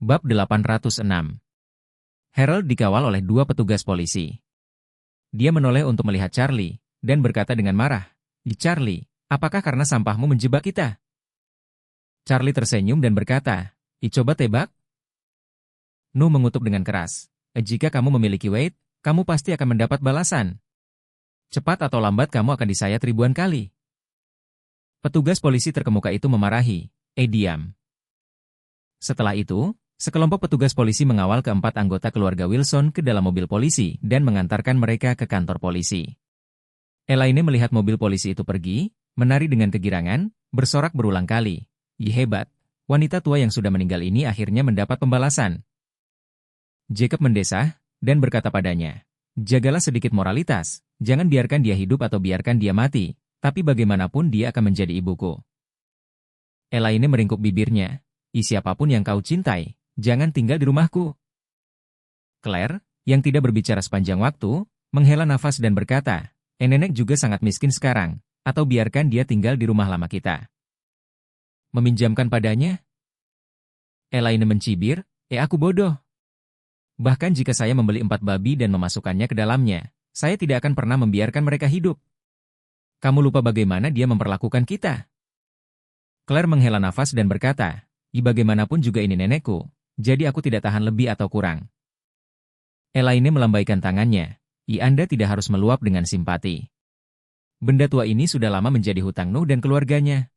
Bab 806. Harold dikawal oleh dua petugas polisi. Dia menoleh untuk melihat Charlie, dan berkata dengan marah, Charlie, apakah karena sampahmu menjebak kita?" Charlie tersenyum dan berkata, coba tebak?" Nu mengutuk dengan keras, "Jika kamu memiliki Wade, kamu pasti akan mendapat balasan. Cepat atau lambat kamu akan disayat ribuan kali." Petugas polisi terkemuka itu memarahi, diam." Setelah itu, sekelompok petugas polisi mengawal keempat anggota keluarga Wilson ke dalam mobil polisi dan mengantarkan mereka ke kantor polisi. Elaine melihat mobil polisi itu pergi, menari dengan kegirangan, bersorak berulang kali. Hebat, wanita tua yang sudah meninggal ini akhirnya mendapat pembalasan." Jacob mendesah, dan berkata padanya, "Jagalah sedikit moralitas, jangan biarkan dia hidup atau biarkan dia mati, tapi bagaimanapun dia akan menjadi ibuku." Elaine meringkuk bibirnya, "Siapapun yang kau cintai, jangan tinggal di rumahku." Claire, yang tidak berbicara sepanjang waktu, menghela nafas dan berkata, Nenek juga sangat miskin sekarang, atau biarkan dia tinggal di rumah lama kita." "Meminjamkan padanya?" Elaine mencibir, aku bodoh. Bahkan jika saya membeli 4 babi dan memasukkannya ke dalamnya, saya tidak akan pernah membiarkan mereka hidup. Kamu lupa bagaimana dia memperlakukan kita?" Claire menghela nafas dan berkata, "Bagaimanapun juga ini nenekku, jadi aku tidak tahan lebih atau kurang." Elaine melambaikan tangannya, Anda tidak harus meluap dengan simpati. Benda tua ini sudah lama menjadi hutang Nuh dan keluarganya.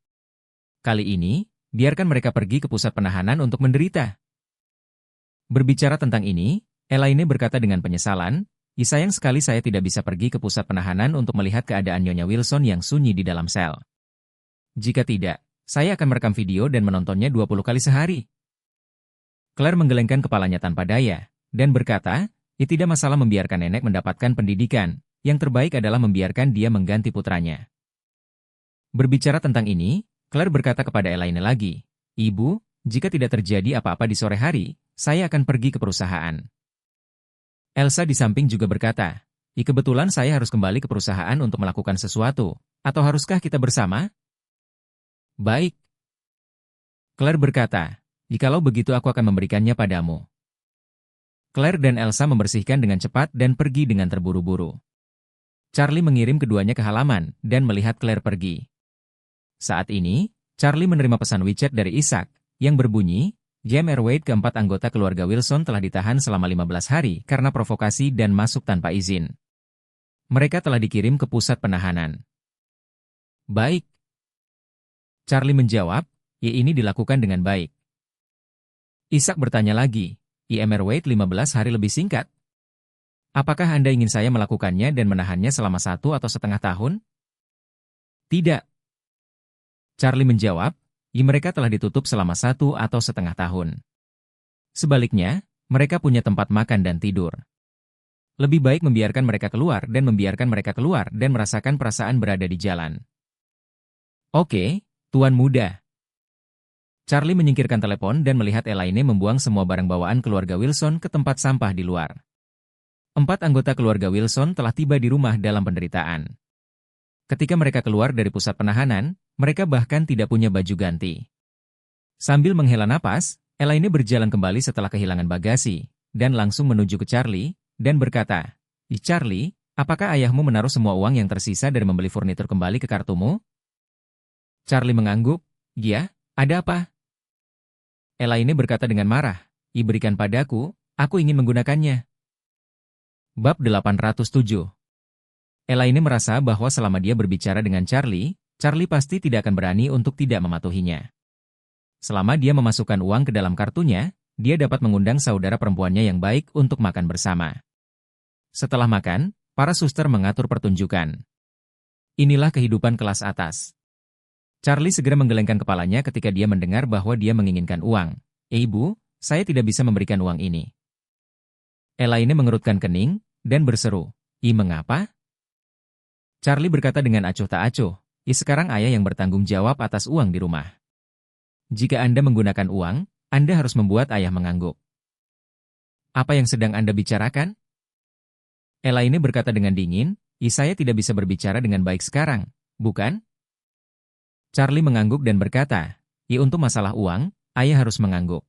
Kali ini, biarkan mereka pergi ke pusat penahanan untuk menderita." Berbicara tentang ini, Elaine berkata dengan penyesalan, sayang sekali saya tidak bisa pergi ke pusat penahanan untuk melihat keadaan Nyonya Wilson yang sunyi di dalam sel. Jika tidak, saya akan merekam video dan menontonnya 20 kali sehari." Claire menggelengkan kepalanya tanpa daya, dan berkata, tidak masalah membiarkan nenek mendapatkan pendidikan, yang terbaik adalah membiarkan dia mengganti putranya. Berbicara tentang ini, Claire berkata kepada Elaine lagi, "Ibu, jika tidak terjadi apa-apa di sore hari, saya akan pergi ke perusahaan." Elsa di samping juga berkata, kebetulan saya harus kembali ke perusahaan untuk melakukan sesuatu, atau haruskah kita bersama?" "Baik." Claire berkata, "Jikalau begitu aku akan memberikannya padamu." Claire dan Elsa membersihkan dengan cepat dan pergi dengan terburu-buru. Charlie mengirim keduanya ke halaman dan melihat Claire pergi. Saat ini, Charlie menerima pesan WeChat dari Isaac, yang berbunyi, James R. Wade keempat anggota keluarga Wilson telah ditahan selama 15 hari karena provokasi dan masuk tanpa izin. Mereka telah dikirim ke pusat penahanan. "Baik." Charlie menjawab, ini dilakukan dengan baik." Isaac bertanya lagi, Mr. Wade 15 hari lebih singkat. Apakah Anda ingin saya melakukannya dan menahannya selama 1 atau setengah tahun?" "Tidak." Charlie menjawab, mereka telah ditutup selama 1 atau setengah tahun. Sebaliknya, mereka punya tempat makan dan tidur. Lebih baik membiarkan mereka keluar dan merasakan perasaan berada di jalan. "Oke, Tuan Muda." Charlie menyingkirkan telepon dan melihat Elaine membuang semua barang bawaan keluarga Wilson ke tempat sampah di luar. 4 anggota keluarga Wilson telah tiba di rumah dalam penderitaan. Ketika mereka keluar dari pusat penahanan, mereka bahkan tidak punya baju ganti. Sambil menghela napas, Elaine berjalan kembali setelah kehilangan bagasi, dan langsung menuju ke Charlie, dan berkata, Charlie, apakah ayahmu menaruh semua uang yang tersisa dari membeli furnitur kembali ke kartumu?" Charlie mengangguk, "Ya, ada apa?" Elaine berkata dengan marah, berikan padaku, aku ingin menggunakannya." Bab 807. Elaine merasa bahwa selama dia berbicara dengan Charlie, Charlie pasti tidak akan berani untuk tidak mematuhinya. Selama dia memasukkan uang ke dalam kartunya, dia dapat mengundang saudara perempuannya yang baik untuk makan bersama. Setelah makan, para suster mengatur pertunjukan. Inilah kehidupan kelas atas. Charlie segera menggelengkan kepalanya ketika dia mendengar bahwa dia menginginkan uang. Ibu, saya tidak bisa memberikan uang ini." Elaine mengerutkan kening, dan berseru, mengapa?" Charlie berkata dengan acuh tak acuh, sekarang ayah yang bertanggung jawab atas uang di rumah. Jika Anda menggunakan uang, Anda harus membuat ayah mengangguk." "Apa yang sedang Anda bicarakan?" Elaine berkata dengan dingin, saya tidak bisa berbicara dengan baik sekarang, bukan?" Charlie mengangguk dan berkata, untuk masalah uang, ayah harus mengangguk."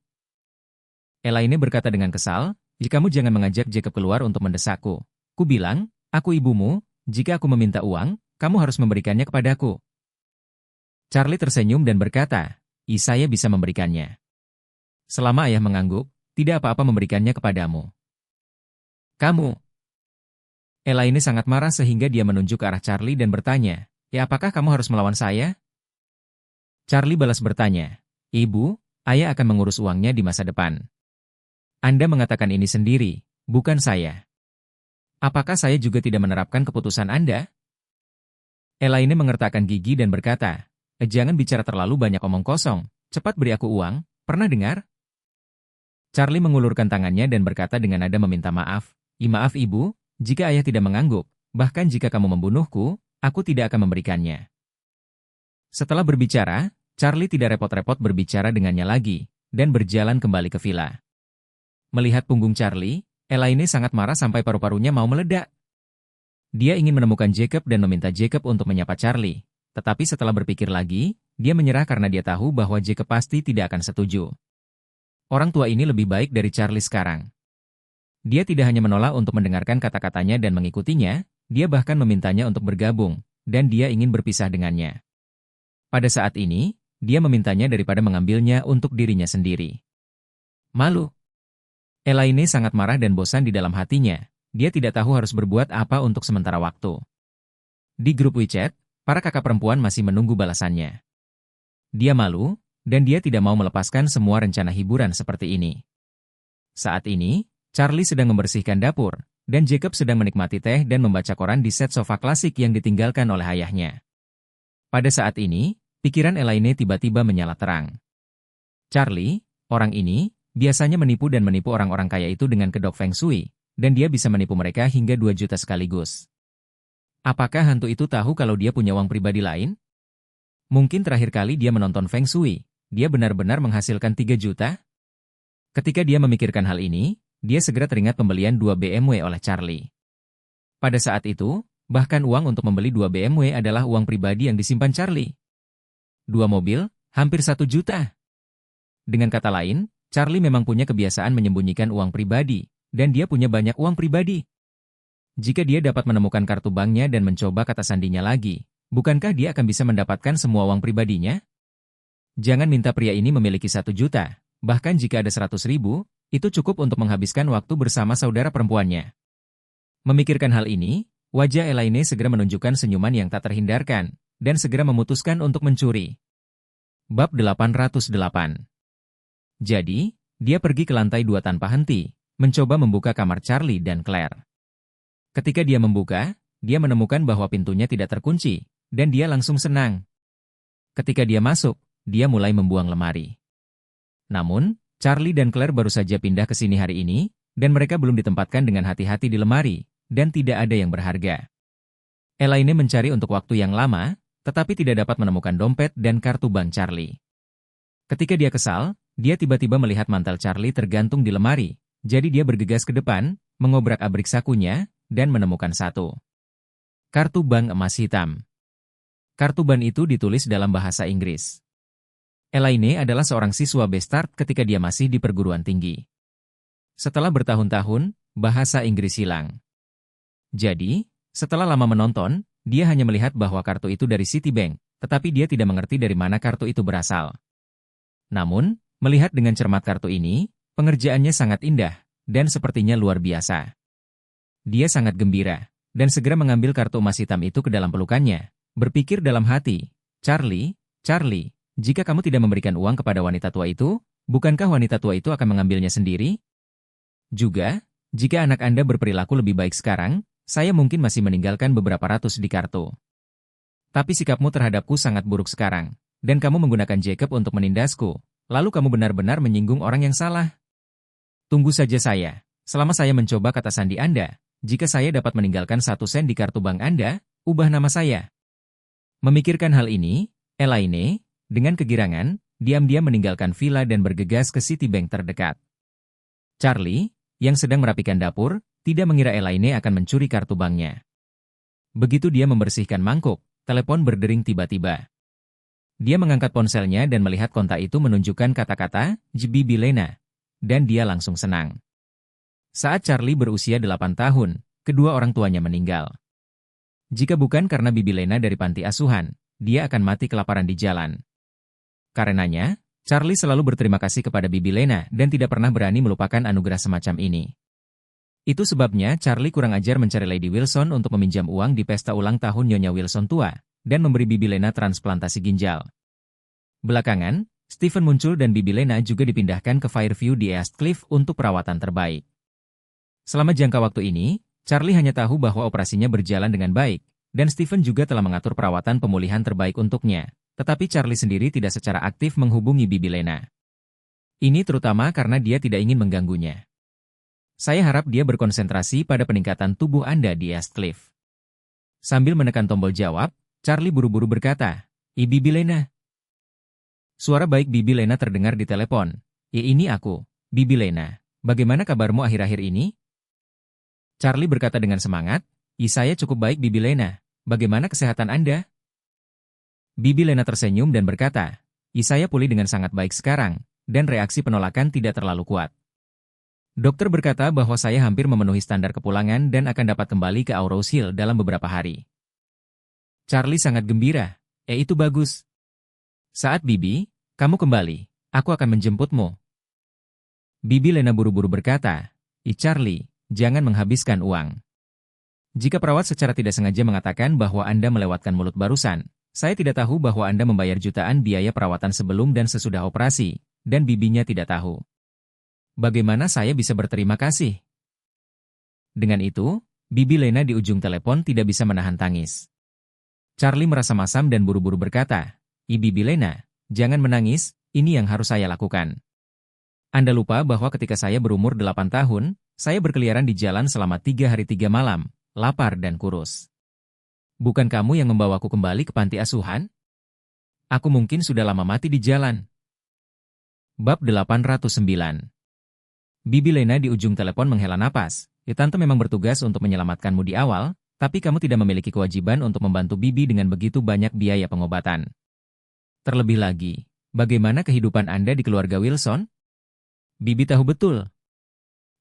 Elaine berkata dengan kesal, kamu jangan mengajak Jacob keluar untuk mendesakku. Ku bilang, aku ibumu, jika aku meminta uang, kamu harus memberikannya kepadaku. Charlie tersenyum dan berkata, saya bisa memberikannya. Selama ayah mengangguk, tidak apa-apa memberikannya kepadamu. Kamu. Elaine sangat marah sehingga dia menunjuk ke arah Charlie dan bertanya, apakah kamu harus melawan saya? Charlie balas bertanya, Ibu, ayah akan mengurus uangnya di masa depan. Anda mengatakan ini sendiri, bukan saya. Apakah saya juga tidak menerapkan keputusan Anda? Elaine mengertakkan gigi dan berkata, jangan bicara terlalu banyak omong kosong, cepat beri aku uang, pernah dengar? Charlie mengulurkan tangannya dan berkata dengan nada meminta maaf, maaf ibu, jika ayah tidak mengangguk, bahkan jika kamu membunuhku, aku tidak akan memberikannya. Setelah berbicara, Charlie tidak repot-repot berbicara dengannya lagi, dan berjalan kembali ke villa. Melihat punggung Charlie, Elaine sangat marah sampai paru-parunya mau meledak. Dia ingin menemukan Jacob dan meminta Jacob untuk menyapa Charlie. Tetapi setelah berpikir lagi, dia menyerah karena dia tahu bahwa Jacob pasti tidak akan setuju. Orang tua ini lebih baik dari Charlie sekarang. Dia tidak hanya menolak untuk mendengarkan kata-katanya dan mengikutinya, dia bahkan memintanya untuk bergabung, dan dia ingin berpisah dengannya. Pada saat ini, dia memintanya daripada mengambilnya untuk dirinya sendiri. Malu. Elaine sangat marah dan bosan di dalam hatinya. Dia tidak tahu harus berbuat apa untuk sementara waktu. Di grup WeChat, para kakak perempuan masih menunggu balasannya. Dia malu, dan dia tidak mau melepaskan semua rencana hiburan seperti ini. Saat ini, Charlie sedang membersihkan dapur, dan Jacob sedang menikmati teh dan membaca koran di set sofa klasik yang ditinggalkan oleh ayahnya. Pada saat ini, pikiran Elaine tiba-tiba menyala terang. Charlie, orang ini, biasanya menipu orang-orang kaya itu dengan kedok Feng Shui, dan dia bisa menipu mereka hingga 2 juta sekaligus. Apakah hantu itu tahu kalau dia punya uang pribadi lain? Mungkin terakhir kali dia menonton Feng Shui, dia benar-benar menghasilkan 3 juta? Ketika dia memikirkan hal ini, dia segera teringat pembelian 2 BMW oleh Charlie. Pada saat itu, bahkan uang untuk membeli 2 BMW adalah uang pribadi yang disimpan Charlie. 2 mobil, hampir 1 juta. Dengan kata lain, Charlie memang punya kebiasaan menyembunyikan uang pribadi, dan dia punya banyak uang pribadi. Jika dia dapat menemukan kartu banknya dan mencoba kata sandinya lagi, bukankah dia akan bisa mendapatkan semua uang pribadinya? Jangan minta pria ini memiliki 1 juta, bahkan jika ada 100.000, itu cukup untuk menghabiskan waktu bersama saudara perempuannya. Memikirkan hal ini, wajah Elaine segera menunjukkan senyuman yang tak terhindarkan, dan segera memutuskan untuk mencuri. Bab 808. Jadi, dia pergi ke lantai 2 tanpa henti, mencoba membuka kamar Charlie dan Claire. Ketika dia membuka, dia menemukan bahwa pintunya tidak terkunci, dan dia langsung senang. Ketika dia masuk, dia mulai membuang lemari. Namun, Charlie dan Claire baru saja pindah ke sini hari ini, dan mereka belum ditempatkan dengan hati-hati di lemari, dan tidak ada yang berharga. Elaine mencari untuk waktu yang lama, tetapi tidak dapat menemukan dompet dan kartu bank Charlie. Ketika dia kesal, dia tiba-tiba melihat mantel Charlie tergantung di lemari, jadi dia bergegas ke depan, mengobrak-abrik sakunya, dan menemukan satu kartu bank emas hitam. Kartu bank itu ditulis dalam bahasa Inggris. Elaine adalah seorang siswa Bestart ketika dia masih di perguruan tinggi. Setelah bertahun-tahun, bahasa Inggris hilang. Jadi, setelah lama menonton, dia hanya melihat bahwa kartu itu dari Citibank, tetapi dia tidak mengerti dari mana kartu itu berasal. Namun, melihat dengan cermat kartu ini, pengerjaannya sangat indah, dan sepertinya luar biasa. Dia sangat gembira, dan segera mengambil kartu emas hitam itu ke dalam pelukannya, berpikir dalam hati, Charlie, jika kamu tidak memberikan uang kepada wanita tua itu, bukankah wanita tua itu akan mengambilnya sendiri? Juga, jika anak Anda berperilaku lebih baik sekarang, saya mungkin masih meninggalkan beberapa ratus di kartu. Tapi sikapmu terhadapku sangat buruk sekarang, dan kamu menggunakan Jacob untuk menindasku, lalu kamu benar-benar menyinggung orang yang salah. Tunggu saja saya, selama saya mencoba kata sandi Anda, jika saya dapat meninggalkan 1 sen di kartu bank Anda, ubah nama saya. Memikirkan hal ini, Elaine, dengan kegirangan, diam-diam meninggalkan villa dan bergegas ke Citibank terdekat. Charlie, yang sedang merapikan dapur, tidak mengira Elaine akan mencuri kartu banknya. Begitu dia membersihkan mangkuk, telepon berdering tiba-tiba. Dia mengangkat ponselnya dan melihat kontak itu menunjukkan kata-kata, JB Bilena. dan dia langsung senang. Saat Charlie berusia 8 tahun, kedua orang tuanya meninggal. Jika bukan karena Bibi Lena dari panti asuhan, dia akan mati kelaparan di jalan. Karenanya, Charlie selalu berterima kasih kepada Bibi Lena dan tidak pernah berani melupakan anugerah semacam ini. Itu sebabnya Charlie kurang ajar mencari Lady Wilson untuk meminjam uang di pesta ulang tahun Nyonya Wilson tua, dan memberi Bibi Lena transplantasi ginjal. Belakangan, Stephen muncul dan Bibi Lena juga dipindahkan ke Fairview di East Cliff untuk perawatan terbaik. Selama jangka waktu ini, Charlie hanya tahu bahwa operasinya berjalan dengan baik, dan Stephen juga telah mengatur perawatan pemulihan terbaik untuknya, tetapi Charlie sendiri tidak secara aktif menghubungi Bibi Lena. Ini terutama karena dia tidak ingin mengganggunya. Saya harap dia berkonsentrasi pada peningkatan tubuh Anda di East Cliff. Sambil menekan tombol jawab, Charlie buru-buru berkata, Bibi Lena." Suara baik Bibi Lena terdengar di telepon. Ini aku, Bibi Lena. Bagaimana kabarmu akhir-akhir ini?" Charlie berkata dengan semangat, Saya cukup baik Bibi Lena. Bagaimana kesehatan Anda?" Bibi Lena tersenyum dan berkata, Saya pulih dengan sangat baik sekarang, dan reaksi penolakan tidak terlalu kuat. Dokter berkata bahwa saya hampir memenuhi standar kepulangan dan akan dapat kembali ke Aurose Hill dalam beberapa hari. Charlie sangat gembira. Itu bagus. Saat Bibi, kamu kembali, aku akan menjemputmu. Bibi Lena buru-buru berkata, Charlie, jangan menghabiskan uang. Jika perawat secara tidak sengaja mengatakan bahwa Anda melewatkan mulut barusan, saya tidak tahu bahwa Anda membayar jutaan biaya perawatan sebelum dan sesudah operasi, dan bibinya tidak tahu. Bagaimana saya bisa berterima kasih? Dengan itu, Bibi Lena di ujung telepon tidak bisa menahan tangis. Charlie merasa masam dan buru-buru berkata, Bibi Lena, jangan menangis, ini yang harus saya lakukan. Anda lupa bahwa ketika saya berumur 8 tahun, saya berkeliaran di jalan selama 3 hari 3 malam, lapar dan kurus. Bukan kamu yang membawaku kembali ke panti asuhan? Aku mungkin sudah lama mati di jalan. Bab 809. Bibi Lena di ujung telepon menghela napas. Tante memang bertugas untuk menyelamatkanmu di awal, tapi kamu tidak memiliki kewajiban untuk membantu Bibi dengan begitu banyak biaya pengobatan. Terlebih lagi, bagaimana kehidupan Anda di keluarga Wilson? Bibi tahu betul.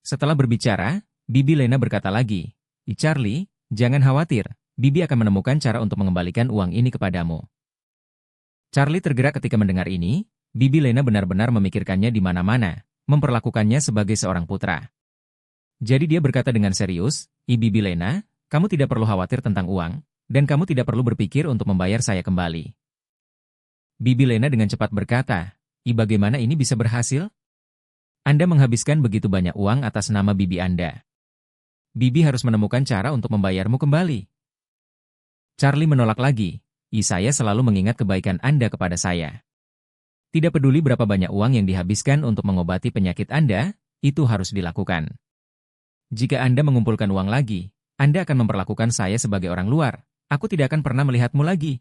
Setelah berbicara, Bibi Lena berkata lagi, Charlie, jangan khawatir, Bibi akan menemukan cara untuk mengembalikan uang ini kepadamu. Charlie tergerak ketika mendengar ini. Bibi Lena benar-benar memikirkannya di mana-mana, memperlakukannya sebagai seorang putra. Jadi dia berkata dengan serius, Bibi Lena, kamu tidak perlu khawatir tentang uang, dan kamu tidak perlu berpikir untuk membayar saya kembali. Bibi Lena dengan cepat berkata, bagaimana ini bisa berhasil? Anda menghabiskan begitu banyak uang atas nama Bibi Anda. Bibi harus menemukan cara untuk membayarmu kembali. Charlie menolak lagi, saya selalu mengingat kebaikan Anda kepada saya. Tidak peduli berapa banyak uang yang dihabiskan untuk mengobati penyakit Anda, itu harus dilakukan. Jika Anda mengumpulkan uang lagi, Anda akan memperlakukan saya sebagai orang luar. Aku tidak akan pernah melihatmu lagi.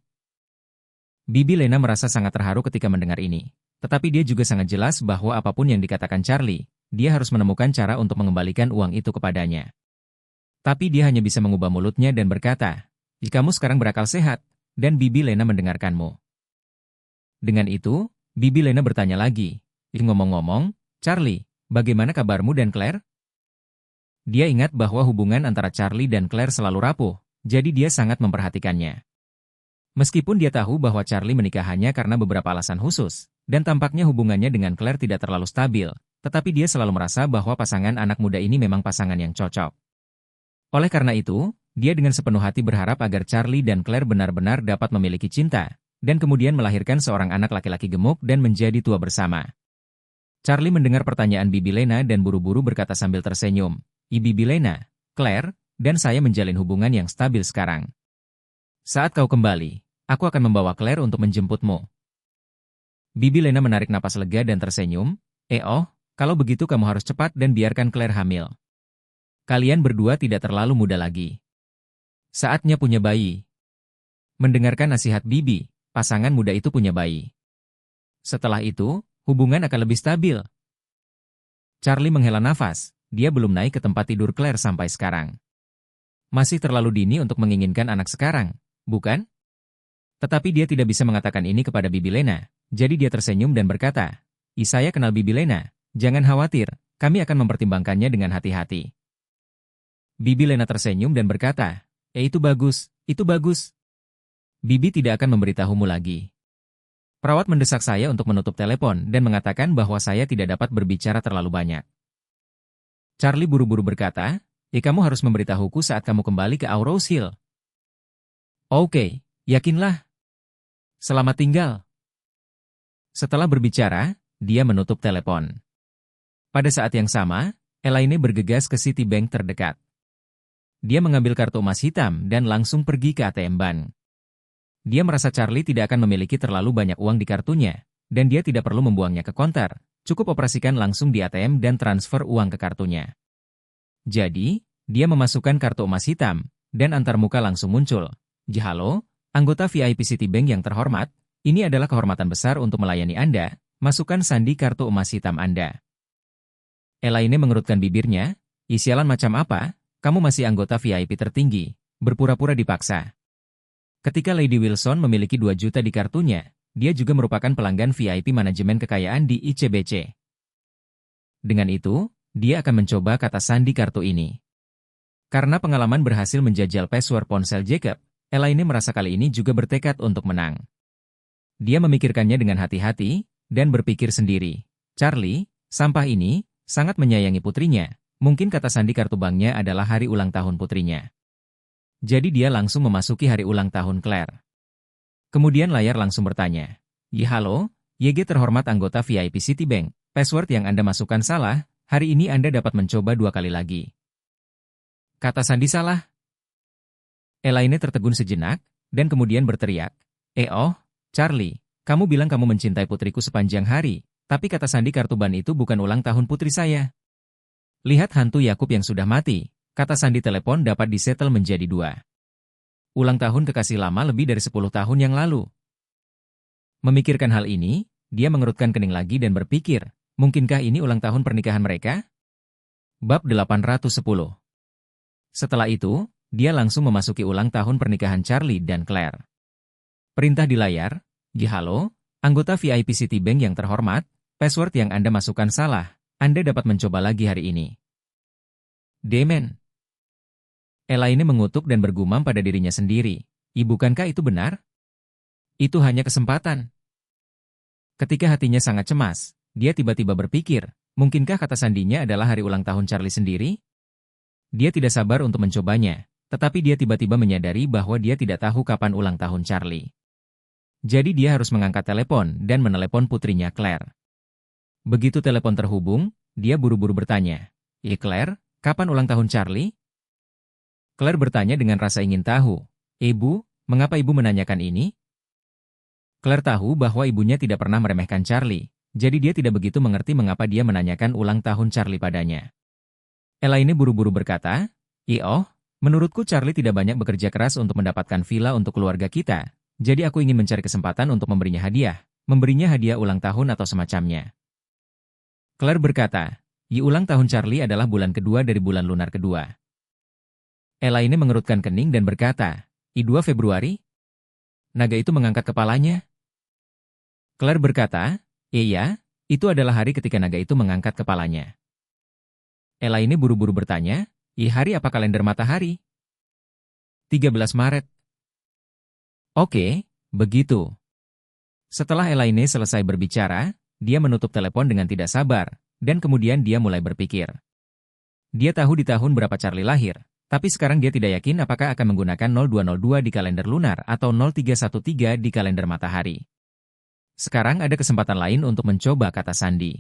Bibi Lena merasa sangat terharu ketika mendengar ini. Tetapi dia juga sangat jelas bahwa apapun yang dikatakan Charlie, dia harus menemukan cara untuk mengembalikan uang itu kepadanya. Tapi dia hanya bisa mengubah mulutnya dan berkata, kamu sekarang berakal sehat, dan Bibi Lena mendengarkanmu. Dengan itu, Bibi Lena bertanya lagi, ngomong-ngomong, Charlie, bagaimana kabarmu dan Claire? Dia ingat bahwa hubungan antara Charlie dan Claire selalu rapuh, jadi dia sangat memperhatikannya. Meskipun dia tahu bahwa Charlie menikah hanya karena beberapa alasan khusus, dan tampaknya hubungannya dengan Claire tidak terlalu stabil, tetapi dia selalu merasa bahwa pasangan anak muda ini memang pasangan yang cocok. Oleh karena itu, dia dengan sepenuh hati berharap agar Charlie dan Claire benar-benar dapat memiliki cinta, dan kemudian melahirkan seorang anak laki-laki gemuk dan menjadi tua bersama. Charlie mendengar pertanyaan Bibi Lena dan buru-buru berkata sambil tersenyum, Bibi Lena, Claire, dan saya menjalin hubungan yang stabil sekarang. Saat kau kembali, aku akan membawa Claire untuk menjemputmu. Bibi Lena menarik napas lega dan tersenyum, kalau begitu kamu harus cepat dan biarkan Claire hamil. Kalian berdua tidak terlalu muda lagi. Saatnya punya bayi. Mendengarkan nasihat Bibi, pasangan muda itu punya bayi. Setelah itu, hubungan akan lebih stabil. Charlie menghela nafas, dia belum naik ke tempat tidur Claire sampai sekarang. Masih terlalu dini untuk menginginkan anak sekarang, bukan? Tetapi dia tidak bisa mengatakan ini kepada Bibi Lena, jadi dia tersenyum dan berkata, saya kenal Bibi Lena, Jangan khawatir, kami akan mempertimbangkannya dengan hati-hati. Bibi Lena tersenyum dan berkata, itu bagus, itu bagus. Bibi tidak akan memberitahumu lagi. Perawat mendesak saya untuk menutup telepon dan mengatakan bahwa saya tidak dapat berbicara terlalu banyak. Charlie buru-buru berkata, kamu harus memberitahuku saat kamu kembali ke Aurous Hill. Oke, yakinlah. Selamat tinggal. Setelah berbicara, dia menutup telepon. Pada saat yang sama, Elaine bergegas ke Citibank terdekat. Dia mengambil kartu emas hitam dan langsung pergi ke ATM bank. Dia merasa Charlie tidak akan memiliki terlalu banyak uang di kartunya, dan dia tidak perlu membuangnya ke konter, cukup operasikan langsung di ATM dan transfer uang ke kartunya. Jadi, dia memasukkan kartu emas hitam, dan antarmuka langsung muncul. Halo, anggota VIP Citibank yang terhormat, ini adalah kehormatan besar untuk melayani Anda, masukkan sandi kartu emas hitam Anda. Elaine mengerutkan bibirnya, sialan macam apa, kamu masih anggota VIP tertinggi, berpura-pura dipaksa. Ketika Lady Wilson memiliki 2 juta di kartunya, dia juga merupakan pelanggan VIP manajemen kekayaan di ICBC. Dengan itu, dia akan mencoba kata sandi kartu ini. Karena pengalaman berhasil menjajal password ponsel Jacob, Elaine merasa kali ini juga bertekad untuk menang. Dia memikirkannya dengan hati-hati, dan berpikir sendiri, Charlie, sampah ini, sangat menyayangi putrinya, mungkin kata sandi kartu banknya adalah hari ulang tahun putrinya. Jadi dia langsung memasuki hari ulang tahun Claire. Kemudian layar langsung bertanya, halo, YG terhormat anggota VIP Citibank, password yang Anda masukkan salah, hari ini Anda dapat mencoba 2 kali lagi. Kata sandi salah. Elaine tertegun sejenak, dan kemudian berteriak, Charlie, kamu bilang kamu mencintai putriku sepanjang hari, tapi kata sandi kartu ban itu bukan ulang tahun putri saya. Lihat hantu Yakub yang sudah mati, kata sandi telepon dapat disetel menjadi 2. Ulang tahun kekasih lama lebih dari 10 tahun yang lalu. Memikirkan hal ini, dia mengerutkan kening lagi dan berpikir, mungkinkah ini ulang tahun pernikahan mereka? Bab 810. Setelah itu, dia langsung memasuki ulang tahun pernikahan Charlie dan Claire. Perintah di layar, halo, anggota VIP Citibank yang terhormat, password yang Anda masukkan salah, Anda dapat mencoba lagi hari ini. Demen. Elaine mengutuk dan bergumam pada dirinya sendiri, bukankah itu benar? Itu hanya kesempatan. Ketika hatinya sangat cemas, dia tiba-tiba berpikir, mungkinkah kata sandinya adalah hari ulang tahun Charlie sendiri? Dia tidak sabar untuk mencobanya, tetapi dia tiba-tiba menyadari bahwa dia tidak tahu kapan ulang tahun Charlie. Jadi dia harus mengangkat telepon dan menelepon putrinya Claire. Begitu telepon terhubung, dia buru-buru bertanya, Claire, kapan ulang tahun Charlie? Claire bertanya dengan rasa ingin tahu, Ibu, mengapa ibu menanyakan ini? Claire tahu bahwa ibunya tidak pernah meremehkan Charlie, jadi dia tidak begitu mengerti mengapa dia menanyakan ulang tahun Charlie padanya. Elaine buru-buru berkata, menurutku Charlie tidak banyak bekerja keras untuk mendapatkan villa untuk keluarga kita, jadi aku ingin mencari kesempatan untuk memberinya hadiah ulang tahun atau semacamnya. Claire berkata, ulang tahun Charlie adalah bulan kedua dari bulan lunar kedua. Elaine mengerutkan kening dan berkata, 2 Februari? Naga itu mengangkat kepalanya. Claire berkata, iya, itu adalah hari ketika naga itu mengangkat kepalanya. Elaine buru-buru bertanya, hari apa kalender matahari? 13 Maret. Oke, begitu. Setelah Elaine selesai berbicara, dia menutup telepon dengan tidak sabar, dan kemudian dia mulai berpikir. Dia tahu di tahun berapa Charlie lahir, tapi sekarang dia tidak yakin apakah akan menggunakan 0202 di kalender lunar atau 0313 di kalender matahari. Sekarang ada kesempatan lain untuk mencoba kata sandi.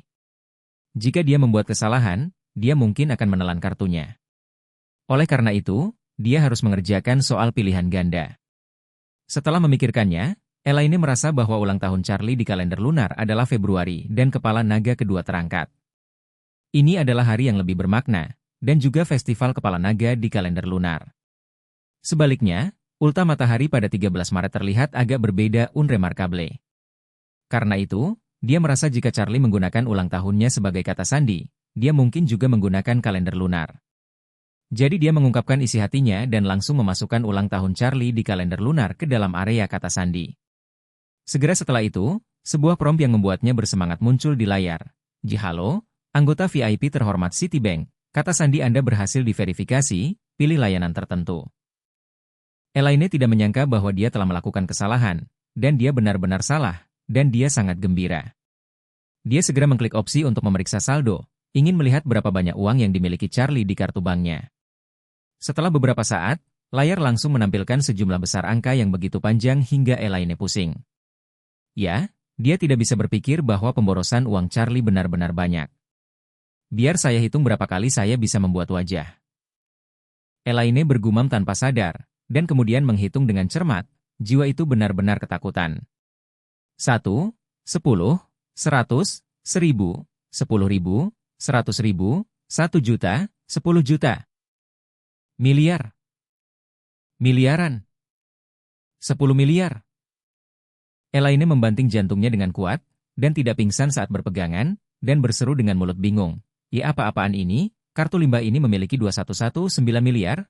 Jika dia membuat kesalahan, dia mungkin akan menelan kartunya. Oleh karena itu, dia harus mengerjakan soal pilihan ganda. Setelah memikirkannya, Elaine merasa bahwa ulang tahun Charlie di kalender lunar adalah Februari dan kepala naga kedua terangkat. Ini adalah hari yang lebih bermakna, dan juga festival kepala naga di kalender lunar. Sebaliknya, ulta matahari pada 13 Maret terlihat agak berbeda unremarkable. Karena itu, dia merasa jika Charlie menggunakan ulang tahunnya sebagai kata sandi, dia mungkin juga menggunakan kalender lunar. Jadi dia mengungkapkan isi hatinya dan langsung memasukkan ulang tahun Charlie di kalender lunar ke dalam area kata sandi. Segera setelah itu, sebuah prompt yang membuatnya bersemangat muncul di layar. Halo, Anggota VIP terhormat Citibank, kata sandi Anda berhasil diverifikasi, pilih layanan tertentu. Elaine tidak menyangka bahwa dia telah melakukan kesalahan, dan dia benar-benar salah, dan dia sangat gembira. Dia segera mengklik opsi untuk memeriksa saldo, ingin melihat berapa banyak uang yang dimiliki Charlie di kartu banknya. Setelah beberapa saat, layar langsung menampilkan sejumlah besar angka yang begitu panjang hingga Elaine pusing. Ya, dia tidak bisa berpikir bahwa pemborosan uang Charlie benar-benar banyak. Biar saya hitung berapa kali saya bisa membuat wajah. Elaine bergumam tanpa sadar, dan kemudian menghitung dengan cermat, jiwa itu benar-benar ketakutan. 1, 10, 100, 1000, 10.000, 100.000, 1 juta, 10 juta. Miliar. Miliaran. 10 miliar. Elaine membanting jantungnya dengan kuat, dan tidak pingsan saat berpegangan, dan berseru dengan mulut bingung. Ya apa-apaan ini? Kartu limbah ini memiliki 2119 miliar?